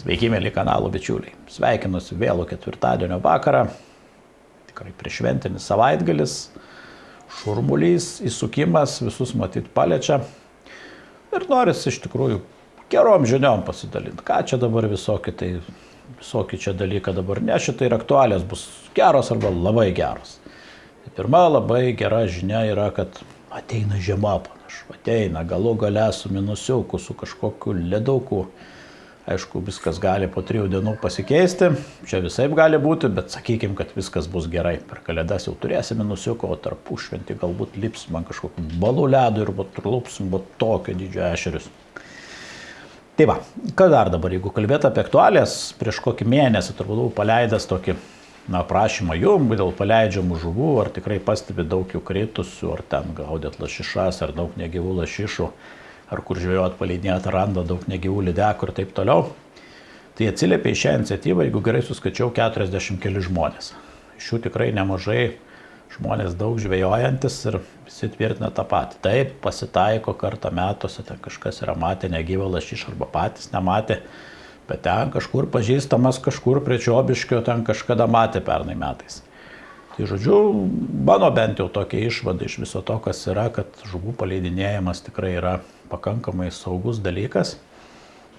Sveiki, mėly kanalo bičiuliai. Sveikinuosi vėlų ketvirtadienio vakarą. Tikrai priešventinis savaitgalis. Šurmulys, įsukimas, visus matyt paliečia. Ir norisi iš tikrųjų gerom žiniom pasidalinti. Ką čia dabar visokie čia dalykai dabar nešita ir aktualės bus geros arba labai geros. Pirma labai gera žinia yra, kad ateina žiema panašu. Ateina galų gale su minusiuku, su kažkokiu ledauku. Aišku, viskas gali po 3 dienų pasikeisti, čia visaip gali būti, bet sakykime, kad viskas bus gerai. Per kalėdas jau turėsim minusiuko, o tarpušventį galbūt lipsim ant kažkokių balų ledų ir lupsim tokio dydžio ešerius. Tai va, ką dar dabar, jeigu kalbėt apie aktualijas, prieš kokį mėnesį turbūt buvau paleidęs tokį prašymą jum dėl paleidžiamų žuvų, ar tikrai pastebi daug jų kritusių, ar ten gaudėt lašišas, ar daug negyvų lašišų, ar kur žvejot paleidinėt randa daug negyvų lydekų ir taip toliau. Tai atsiliepė į šią iniciatyvą, jeigu gerai suskaičiau, 40 keli žmonės. Iš jų tikrai nemažai žmonės daug žvejojantis ir visi tvirtina tą patį. Taip, pasitaiko kartą metuose, ten kažkas yra matę negyvą lašišą arba patys nematė, bet ten kažkur pažįstamas, kažkur prie Čiobiškio ten kažkada matė pernai metais. Tai žodžiu, mano bent jau tokia išvada iš viso to, kas yra, kad žuvų paleidinėjimas tikrai yra pakankamai saugus dalykas.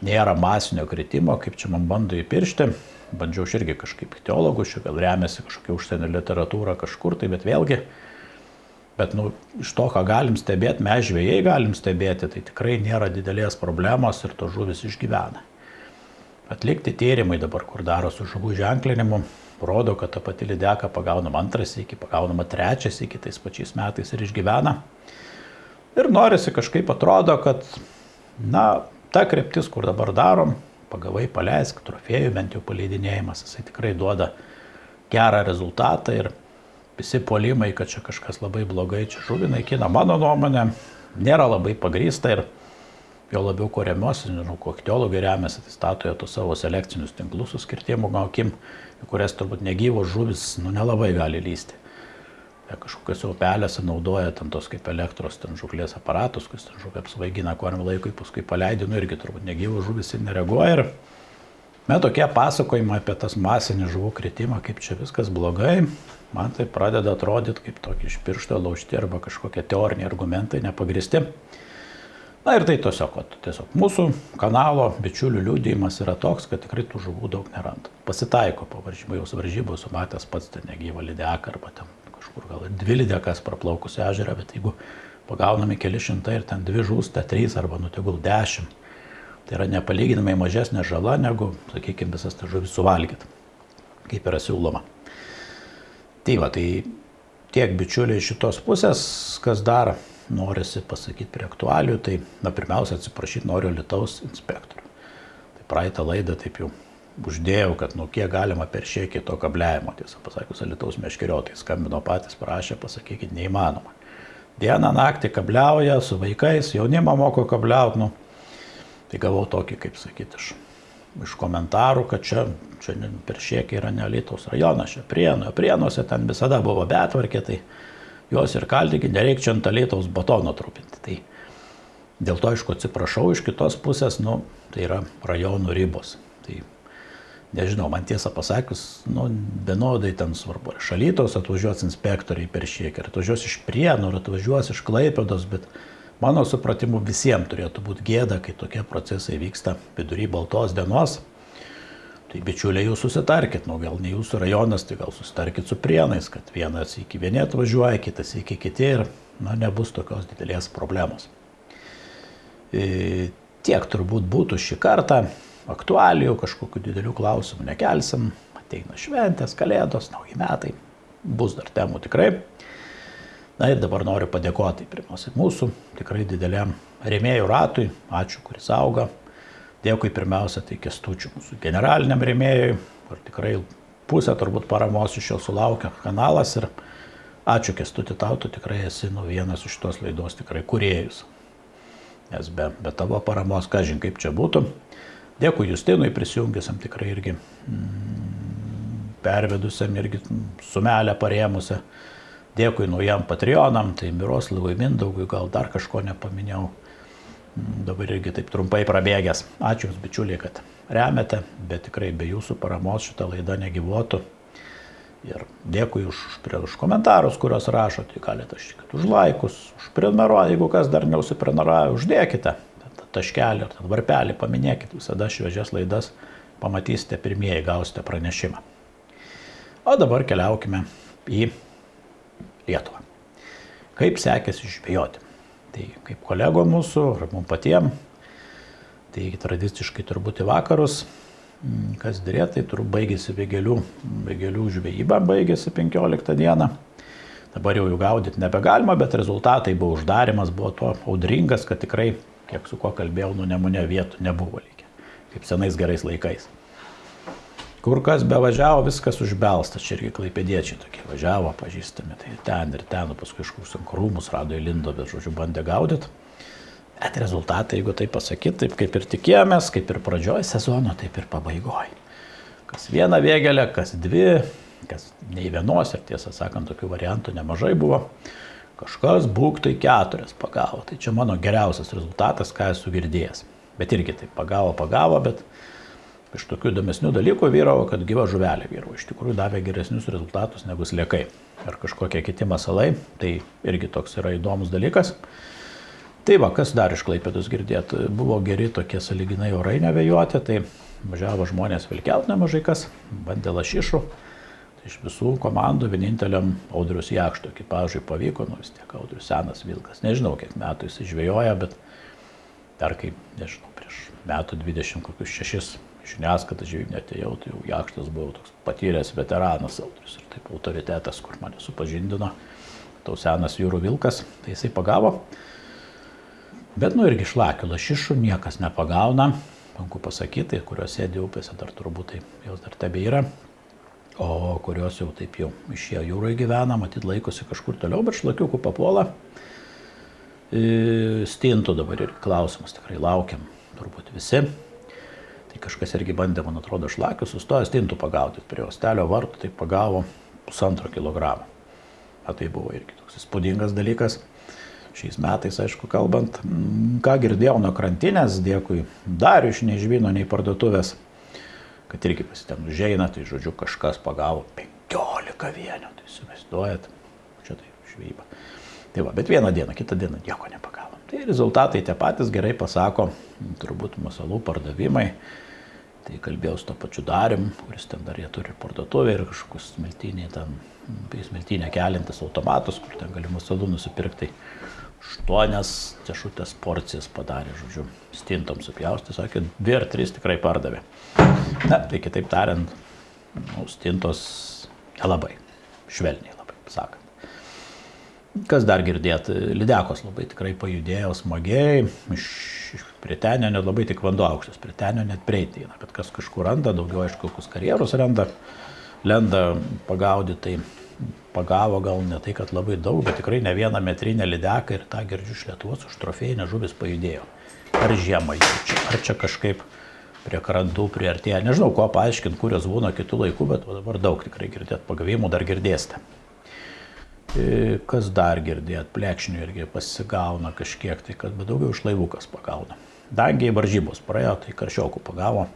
Nėra masinio kritimo, kaip čia man bando įpiršti. Bandžiau irgi kažkaip teologų, čia gal remiasi kažkokia užsienio literatūra kažkur, tai bet vėlgi. Bet iš to, ką galim stebėti, mes žvejai galim stebėti, tai tikrai nėra didelės problemos ir to žuvis išgyvena. Atlikti tyrimai dabar, kur daro su žuvų ženklinimu, rodo, kad ta pati lydeka pagaunama 2 sykį, pagaunama 3 sykį tais pačiais metais ir išgyvena. Ir norisi kažkaip atrodo, kad ta kryptis, kur dabar darom, pagavai paleisk, trofėjų bent jau paleidinėjimas, jisai tikrai duoda gerą rezultatą ir visi puolimai, kad čia kažkas labai blogai, čia žuvį naikina, mano nuomonė, nėra labai pagrįsta ir jo labiau ko remiuosi, nežinau, ko ichtiologai remiasi, tai statojo tos savo selekcinius tinklus su skirtingom akim, į kurias turbūt negyvos žuvis nelabai gali lysti. Kažkokiose upelėse naudoja ten tos kaip elektros ten žuklės aparatus, kas ten žuvį apsvaigina kuo laikui, paskui paleidinu irgi turbūt negyvos žuvis ir nereaguoja. Ir tokie pasakojimai apie tas masinį žuvų kritimą, kaip čia viskas blogai, man tai pradeda atrodyti kaip tokie iš piršto laužti arba kažkokie teoriniai argumentai nepagristi. Ir tai tiesiog mūsų kanalo bičiulių liudijimas yra toks, kad tikrai tų žuvų daug neranda. Pasitaiko po varžybų, sumatęs pats ten negyvą lydeką arba ten kažkur gal 2 lydekas praplaukus ežerą, bet jeigu pagaunami keli šimtai ir ten 2 žūsta, 3 arba tegul 10, tai yra nepalyginamai mažesnė žala negu, sakykime, visas tas žuvis suvalgyti, kaip yra siūloma. Tai tiek bičiuliai iš šitos pusės, kas dar norisi pasakyti prie aktualijų, tai pirmiausia atsiprašyti noriu Alytaus inspektorių. Tai praeitą laidą taip jau uždėjau, kad kiek galima per šiekį to kabliavimo, tiesą pasakius, Alytaus meškeriotojai skambino patys, prašė, pasakykit, neįmanoma. Dieną naktį kabliauja su vaikais, jaunimą moko kabliauti, tai gavau tokį, kaip sakyti, iš komentarų, kad čia per šiekį yra ne Alytaus rajonas, čia Prienuose ten visada buvo betvarkė, tai jos ir kaltykit, nereik čia ant Alytaus batono trupinti. Tai dėl to, aišku, atsiprašau, iš kitos pusės, tai yra rajonų ribos. Tai nežinau, man tiesą pasakius, vienodai ten svarbu. Iš Alytaus atvažiuos inspektoriai per šiekį, ar atvažiuos iš Prienų, ar atvažiuos iš Klaipėdos, bet mano supratimu visiems turėtų būti gėda, kai tokie procesai vyksta vidury baltos dienos. Tai bičiuliai, jūs susitarkit, gal ne jūsų rajonas, tai gal susitarkit su Prienais, kad vienas iki vieni atvažiuoja, kitas iki kiti ir nebus tokios didelės problemos. Tiek turbūt būtų šį kartą, aktualijų, kažkokių didelių klausimų nekelsim, ateina šventės, kalėdos, nauji metai, bus dar temų tikrai. Ir dabar noriu padėkoti pirmiausia mūsų tikrai dideliam rėmėjų ratui, ačiū, kuris auga. Dėkui pirmiausia, tai Kęstučiui, mūsų generaliniam rėmėjui, kur tikrai pusę turbūt paramos iš jo sulaukia kanalas ir ačiū Kęstuti tau, tu tikrai esi vienas iš tos laidos tikrai kūrėjus. Nes be tavo paramos, kažin kaip čia būtų. Dėkui Justinui prisijungiusiam tikrai irgi pervedusiam irgi sumelę parėmusią. Dėkui naujam Patreonam, tai Miroslavui, Mindaugui, gal dar kažko nepaminėjau. Dabar irgi taip trumpai prabėgęs. Ačiū Jums, bičiuliai, kad remiate, bet tikrai be Jūsų paramos šitą laidą negyvuotų. Ir dėkui už komentarus, kuriuos rašote. Galite už laikus, už prenumeruoti, jeigu kas dar neusiprenumeravė, uždėkite taškelį ar varpelį, paminėkit visada šviežias laidas, pamatysite pirmieji, gausite pranešimą. O dabar keliaukime į Lietuvą. Kaip sekėsi žvejoti? Tai kaip kolegom mūsų, ar mums patiem, tai tradiciškai turbūt į vakarus, kas dėrė, tai turbūt baigėsi vėgėlių žvejyba, baigėsi 15 dieną. Dabar jau jų gaudyti nebegalima, bet rezultatai buvo uždarimas, buvo to audringas, kad tikrai, kiek su kuo kalbėjau, Nemune vietų nebuvo lygiai, kaip senais gerais laikais. Kur kas bevažiavo, viskas užbelsta, čia irgi klaipėdiečiai tokie važiavo, pažįstami, tai ten ir ten, paskui kažkokius krūmus rado įlindo, bet žodžiu bandė gaudyti. Bet rezultatai, jeigu tai pasakyti, taip kaip ir tikėjomės, kaip ir pradžioj sezono, taip ir pabaigoj. Kas vieną vėgėlę, kas dvi, kas nei vienos, ir tiesą sakant, tokių variantų nemažai buvo. Kažkas būktai 4 pagavo, tai čia mano geriausias rezultatas, ką esu girdėjęs. Bet irgi taip pagavo, bet iš tokių įdomesnių dalykų vyravo, kad gyva žuvelė vyravo. Iš tikrųjų davė geresnius rezultatus negu sliekai ar kažkokie kiti masalai. Tai irgi toks yra įdomus dalykas. Tai va, kas dar iš Klaipėdos girdėt? Buvo geri tokie sąlyginai orai nevėjuoti, tai važiavo žmonės vilkelt nemažai kas, bandė lašišų. Tai iš visų komandų vieninteliam Audrius Jakšto ekipažui pavyko, vis tiek Audrius senas vilkas. Nežinau, kiek metų jis žvejoja, bet dar kaip, nežinau, prieš metų 26 žiniasklaidą žvejybinę atėjau, tai jau Jakštas buvo toks patyręs veteranas Audrius ir taip autoritetas, kur mane supažindino, tau senas jūrų vilkas, tai jisai pagavo. Bet irgi šlakių lašišų niekas nepagauna, sunku pasakyti, kurios sėdi upėse dar turbūt tai jos dar tebėra, o kurios jau taip jau išėjo jūroje gyvena, matyt laikosi kažkur toliau, bet šlakiukų papuola. Stintų dabar ir klausimas tikrai laukiam, turbūt visi. Tai kažkas irgi bandė, man atrodo, šlakius, sustojo stintų pagauti prie Ostelio vartų, tai pagavo 1,5 kilogramo. Tai buvo irgi toks įspūdingas dalykas. Šiais metais, aišku, kalbant, ką girdėjau nuo krantinės, dėkui Dariui iš nei žvyno, nei parduotuvės, kad irgi ten užeina, tai žodžiu kažkas pagavo 15 vienių, tai įsivaizduojat, čia tai žvejyba. Tai va, bet vieną dieną, kitą dieną nieko nepagavo. Tai rezultatai tie patys gerai pasako, turbūt masalų pardavimai. Tai kalbėjau su to pačiu Darium, kuris ten dar jie turi parduotuvę ir kažkokius smiltynę kelintis automatus, kur ten gali masalų nusipirkti. 8 dešrutės porcijas padarė, žodžiu, stintom supjausti, sakė, 2 ar 3 tikrai pardavė. Na, tai kitaip tariant, stintos nelabai, švelniai labai, sakant. Kas dar girdėt, lydekos labai tikrai pajudėjo smagiai, prie tenio net labai tik vanduo aukštas, prie tenio net prieiti eina, bet kas kažkur randa, daugiau aišku, kokius karjerus randa, lenda pagaudyti, tai pagavo gal ne tai, kad labai daug, bet tikrai ne vieną metrinę lydeką ir tą girdžiu iš Lietuvos už trofėjinę žuvis pajudėjo. Ar žiemą jaučia, ar čia kažkaip prie krantų priartėja, nežinau, ko paaiškinti, kurios būna kitų laikų, bet dabar daug tikrai girdėt pagavimų, dar girdėsite. Kas dar girdėt, plekšnių irgi pasigauna kažkiek, tai kad bet daugiau iš laivukas pagauna. Dangiai varžybos praėjo, tai karšiokų pagavo.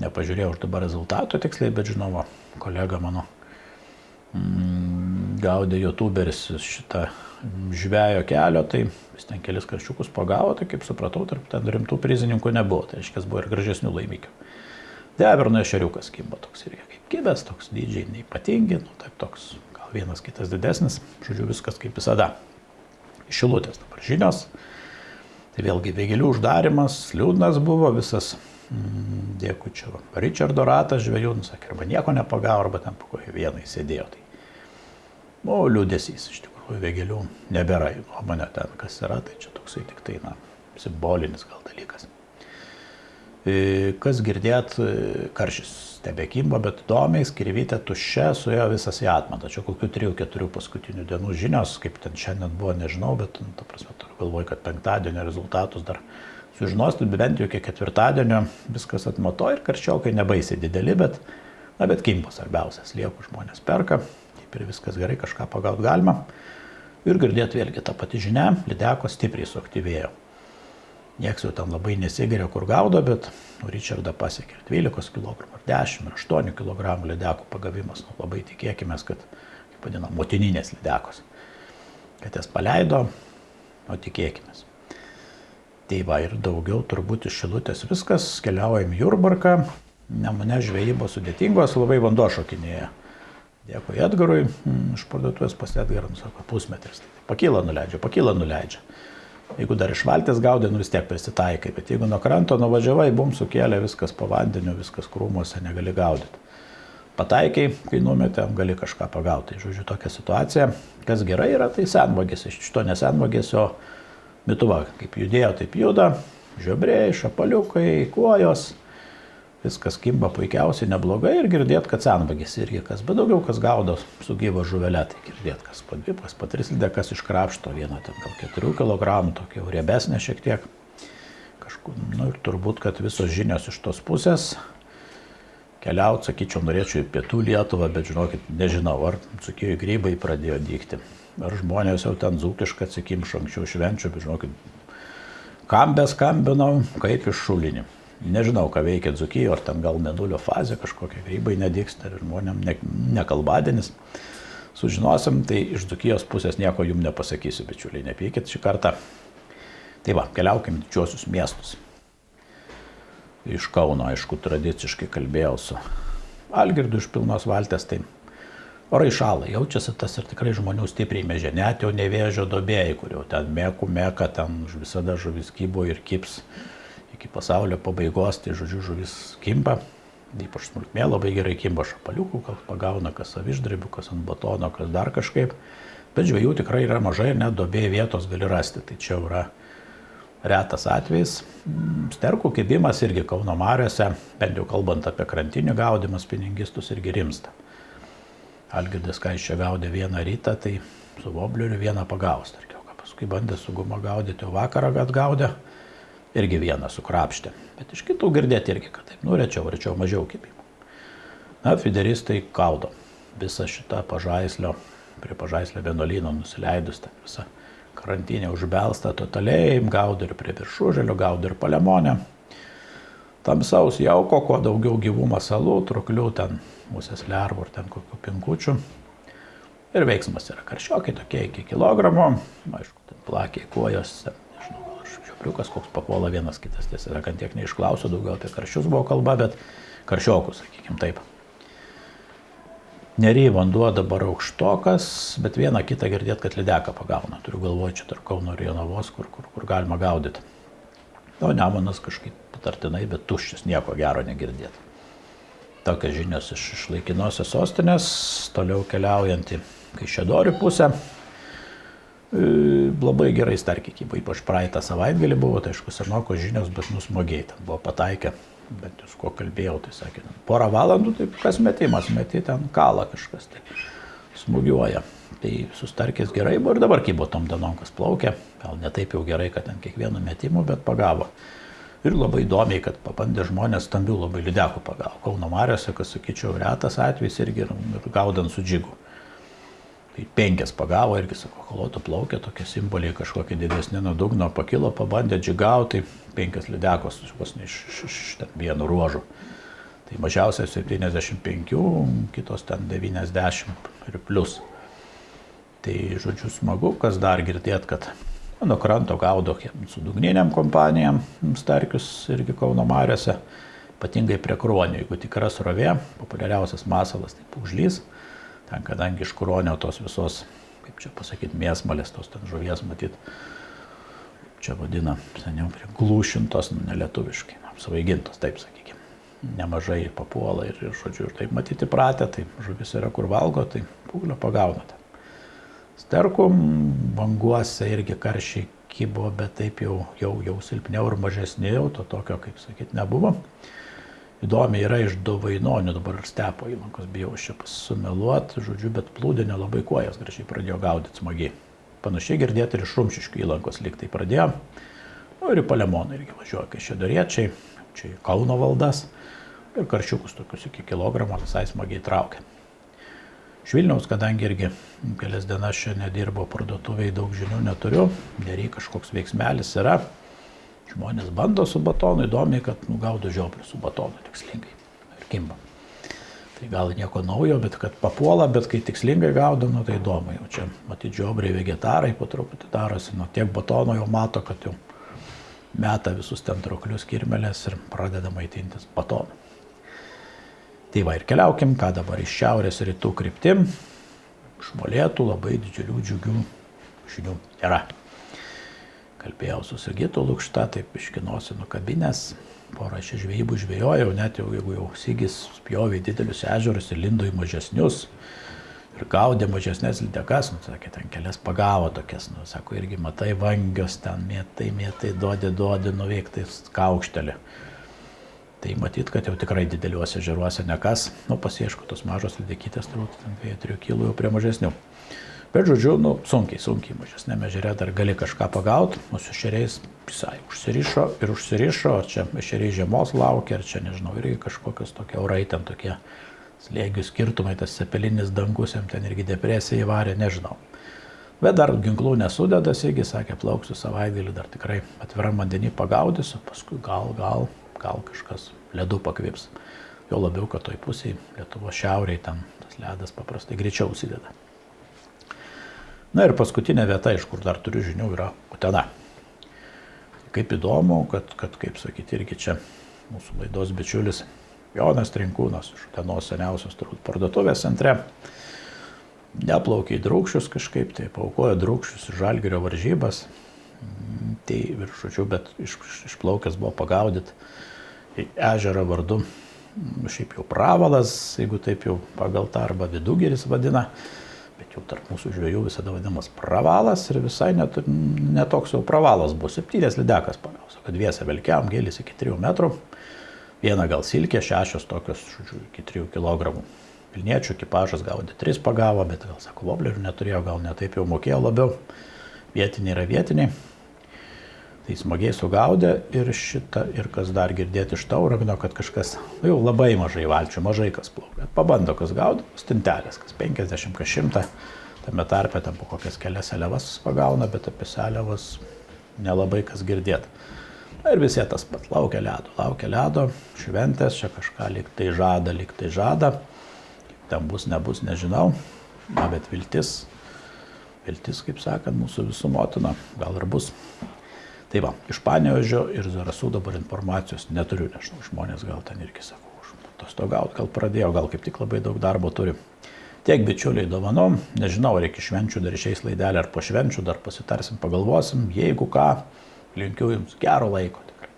Nepažiūrėjau už dabar rezultatų tiksliai, bet žinoma, kolega mano gaudė youtuberis šitą žvejo kelio, tai jis ten kelis karšiukus pagavo, tai kaip supratau, tarp ten rimtų prizininkų nebuvo, tai reiškia buvo ir gražesnių laimikių. Deverno ešeriukas kimba toks irgi kaip kibęs, toks dydžiai neypatingi, taip toks gal vienas kitas didesnis, žodžiu viskas kaip visada. Iš Šilutės dabar žinios, tai vėlgi vėgėlių uždarimas, liūdnas buvo visas. Dėkui čia Richardo ratas žvejų, sakė, arba nieko nepagavo, arba ten po kokią vieną įsėdėjo. Tai, liūdesys, iš tikrųjų, vėgėlių nebėra, jų nuomonė ten, kas yra, tai čia toksai tik tai, simbolinis gal dalykas. Kas girdėt, karšis tebekimba, bet įdomiai, skirvytė tuščia, suėjo visas į atmatą. Čia kokių 3-4 paskutinių dienų žinios, kaip ten šiandien buvo, nežinau, bet, ta prasme, turiu galvoj, kad penktadienio rezultatus dar sužinosite, bent jau iki ketvirtadienio viskas atmato ir karščiokai nebaisiai dideli, bet kimba svarbiausias, liekų žmonės perka, taip ir viskas gerai, kažką pagauti galima. Ir girdėt vėlgi tą patį žinia, lydekos stipriai suaktyvėjo. Niekas jau ten labai nesigeria, kur gaudo, bet Richardą pasiekė 12 kg, ar 10, ar 8 kg lydekų pagavimas. Labai tikėkime, kad, kaip vadina, motininės lydekos. Kad jas paleido, o tikėkime. Tai va, ir daugiau turbūt iš Šilutės viskas, keliaujam į Jurbarką. Nemune žvejybos sudėtingos, labai vanduo šokinėja. Dėkui Edgarui, iš parduotuvės pas Edgarą, sako, pusmetris. Pakyla, nuleidžia. Jeigu dar iš valties gaudė, vis tiek prisitaikai, bet jeigu nuo kranto nuvažiavai, bum, sukėlė viskas po vandeniu, viskas krūmuose, negali gaudyti. Pataikai, kai numetėm, gali kažką pagauti. Žodžiu, tokia situacija. Kas gerai yra, tai senvagės. Iš šito nesenvagės, o mituva. Kaip judėjo, taip juda. Žiobriai, šapaliukai, kuojos. Viskas kimba puikiausiai, neblogai ir girdėt, kad senvagės irgi kas, bet daugiau kas gaudo su gyva žuvelė, tai girdėt, kas po 2, kas po 3 lydekas iškrapšto, vieną ten gal 4 kg, tokia riebesnė šiek tiek. Kažkur, ir turbūt, kad visos žinios iš tos pusės keliauti, sakyčiau, norėčiau į pietų Lietuvą, bet žinokit, nežinau, ar Dzūkijoje grybai pradėjo dygti, ar žmonės jau ten dzūkiškai atsikimšo anksčiau švenčių, bet žinokit, kam beskambinau, kaip iš šulinį. Nežinau, ką veikia Dzūkijoje, ar ten gal mėnulio fazė kažkokia, grybai nedygsta ir žmonėm nekalbadienis. Sužinosim, tai iš Dzūkijos pusės nieko jums nepasakysiu, bičiuliai, nepykit šį kartą. Tai va, keliaukim į didžiuosius miestus. Iš Kauno, aišku, tradiciškai kalbėjau su Algirdu iš Pilnos valties, tai orai šąla, jaučiasi tas ir tikrai žmonių stipriai mežė, net jau Nevėžio duobėjai, kur jau ten meka, ten visada žuvis kybo ir kips. Iki pasaulio pabaigos, tai žodžiu, žuvis kimba, ypač smulkmė labai gerai kimba, šapaliukų, kas pagauna, kas saviždrybių, kas ant batono, kas dar kažkaip, bet žvejų tikrai yra mažai ir net duobėjai vietos gali rasti, tai čia yra retas atvejis. Sterkų kibimas irgi Kauno mariose, bent jau kalbant apie krantinių gaudimus, spiningistus irgi rimsta. Algirdas, ką iš čia gaudė vieną rytą, tai su vobleriu vieną pagaus, tarkiau, paskui bandė su guma gaudyti, o vakarą gaudė. Irgi vieną sukrapštė, bet iš kitų girdėti irgi, kad taip, rečiau mažiau kibimų. Na, fideristai gaudo visą šitą Pažaislio, prie Pažaislio vienuolyno nusileidus, ten visą karantinę užbelstą totaliai, gaudo ir prie Viršuželio, gaudo ir Palemonę. Tamsaus jauko, kuo daugiau gyvų masalų, truklių, ten musės lervų ir ten kokių pinkučių. Ir veiksmas yra karščiokai tokie iki kilogramo, aišku, ten plakiai, kuojos, Priukas, koks papuola vienas kitas, tiesa, kad tiek neišklausiu, daugiau apie karščius buvo kalba, bet karščiokus, sakykim taip. Nery vanduo dabar aukštokas, bet vieną kitą girdėt, kad lydeką pagauna. Turiu galvoje čia tarp Kauno ir Jonavos, kur galima gaudyti. O Nemunas kažkaip patartinai, bet tuščias, nieko gero negirdėt. Tokios žinios iš laikinosios sostinės, toliau keliaujant į Kaišiadorių pusę. Labai gerai starkiai kybo, ypač praeitą savaitgalį buvo, tai aišku, senoko žinios, bet nusmogiai, ten buvo pataikę, bet jūs ko kalbėjau, tai sakė, porą valandų, tai kas metimas, meti ten kalą kažkas, tai smūgiuoja. Tai sustarkės gerai buvo ir dabar kybo tom dienom, kas plaukė, gal ne taip jau gerai, kad ten kiekvienu metimu, bet pagavo. Ir labai įdomiai, kad pabandė žmonės stambių labai lydekų pagavo. Kauno mariose, kas sakyčiau, retas atvejis irgi ir gaudant su džigu. 5 pagavo irgi, sako, kolotų plaukė, tokie simboliai kažkokie didesni nuo dugno, pakilo, pabandė džigauti, 5 lydekos iš vienu ruožu. Tai mažiausiai 75, kitos ten 90 ir plus. Tai žodžiu smagu, kas dar girdėt, kad nuo kranto gaudo su dugniniam kompanijam starkius irgi Kauno mariose, ypatingai prie Kruonio, jeigu tikra srovė, populiariausias masalas tai pūgžlys. Ten, kadangi iš Kruonio tos visos, kaip čia pasakyti, mėsmalės, tos ten žuvies matyt, čia vadina seniau prie glūšintos, nelietuviškai, svaigintos, taip sakykime. Nemažai papuola ir žodžiu, ir taip matyti pratę, tai žuvis yra kur valgo, tai pūglio pagaunate. Sterkų banguose irgi karšiai kybo, bet taip jau silpniau ir mažesnė, jau to tokio, kaip sakyti, nebuvo. Įdomi yra iš Dovainonių, dabar ir Stepo įlankos, bijau čia sumeluoti, žodžiu, bet plūdinio labai kuojas gražiai pradėjo gaudyti smagiai. Panašiai girdėti ir iš Rumšiškių įlankos lyg tai pradėjo. Ir į Palemoną irgi važiuoja Kaišiadoriečiai, čia į Kauno valdas ir karšiukus tokius iki kilogramo visai smagiai traukia. Iš Vilniaus, kadangi irgi kelias dienas čia nedirbo parduotuviai, daug žinių neturiu, nereikia kažkoks veiksmelis yra. Žmonės bando su batonu, įdomiai, kad gaudo žiobrių su batonu tikslingai ir kimba. Tai gal nieko naujo, bet kad papuola, bet kai tikslingai gaudo, tai įdomu. Jau čia, matyt, žiobriai vegetarai po truputį darosi, tiek batono jau mato, kad jau meta visus ten trauklius, kirmelės ir pradeda maitintis batonu. Tai va ir keliaukim, ką dabar iš šiaurės rytų kryptim. Iš molėtų labai didžiulių džiugių žinių yra. Kalbėjau su Sigitu Lukšta, taip iškinosi nukabinės. Porą čia žvejybų žvejojau, net jau jeigu jau Sigis spjovė į didelius ežerus ir lindo į mažesnius ir gaudė mažesnės lydekas, sakė, ten kelias pagavo tokias, sako, irgi matai vangios ten, mėtai, duodi, nuveiktai kaukštelį. Tai matyt, kad jau tikrai dideliuose ežeruose nekas, pasiaišku, tos mažos lydekytės, turbūt 2-3 kilų jau prie mažesnių. Bet žodžiu, sunkiai mažesnėme ežere dar gali kažką pagauti, su ešeriais visai užsirišo, ar čia ešeriai žiemos laukia, ar čia, nežinau, irgi kažkokios tokie orai, ten tokie slėgių skirtumai, tas cepelinis dangus, jam ten irgi depresija įvarė, nežinau. Bet dar ginklų nesudeda, Sigi sakė, plauksiu savaitgalį, dar tikrai atviram vandenį pagaudysiu, paskui gal kažkas ledu pakvips. Jo labiau, kad toj pusėje, Lietuvos šiauriai, ten tas ledas paprastai greičiau užsideda. Na ir paskutinė vieta, iš kur dar turiu žinių, yra Utena. Kaip įdomu, kad kaip sakyti, irgi čia mūsų laidos bičiulis Jonas Trinkūnas iš Utenos seniausios turbūt parduotuvės centre. Neplaukė į Drūkšius kažkaip, tai paaukojo Drūkšius Žalgirio varžybas. Tai viršučių, bet išplaukęs buvo pagaudyti į ežerą vardu, šiaip jau Pravalas, jeigu taip jau pagal tą, arba Vidugiris vadina. Bet jau tarp mūsų žvejų visada vadinamas Pravalas ir visai netoks jau Pravalas bus. 7 lydekas pagausiu, kad dviese velkiam, gėlis iki 3 metrų. Viena gal silkė, 6 tokios, žodžiu, iki 3 kilogramų. Vilniečių ekipažas gaudė 3 pagavo, bet gal, sako, voblerių neturėjo, gal netaip jau mokėjo labiau. Vietiniai yra vietiniai. Tai smagiai sugaudė ir kas dar girdėti iš Tauragno, kad kažkas jau labai mažai valčių, mažai kas plaukia. Pabando, kas gaudė, stintelės, kas 50, kas 100, tame tarpe ten po kokias kelias seliavas pagauna, bet apie seliavas nelabai kas girdėti. Ir visi tas pat, laukia ledo, šventės, čia kažką lyg tai žada, ten bus, nebus, nežinau, bet viltis, kaip sakant, mūsų visų motina, gal ir bus. Tai va, iš Panevėžio ir Zarasų dabar informacijos neturiu, nežinau, žmonės gal ten irgi sako, atostogaut, gal pradėjo, gal kaip tik labai daug darbo turi. Tiek bičiuliai dovanom, nežinau, ar iki švenčių dar išeis laidelė, ar po švenčių dar pasitarsim, pagalvosim, jeigu ką, linkiu jums gero laiko tikrai.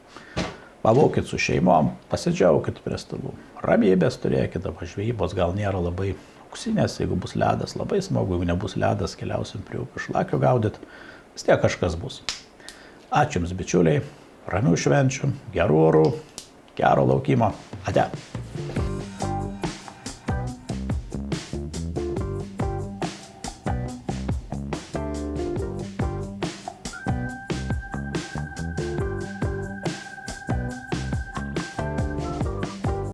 Pabūkit su šeimom, pasidžiaukit prie stalų, ramybės turėkit, dabar žvejybos gal nėra labai auksinės, jeigu bus ledas, labai smagu, jeigu nebus ledas, keliausim prie upių šlakių gaudyt, vis tiek kažkas bus. Ačiū jums, bičiuliai, ramių švenčių, gerų orų, gero laukimo. Ate.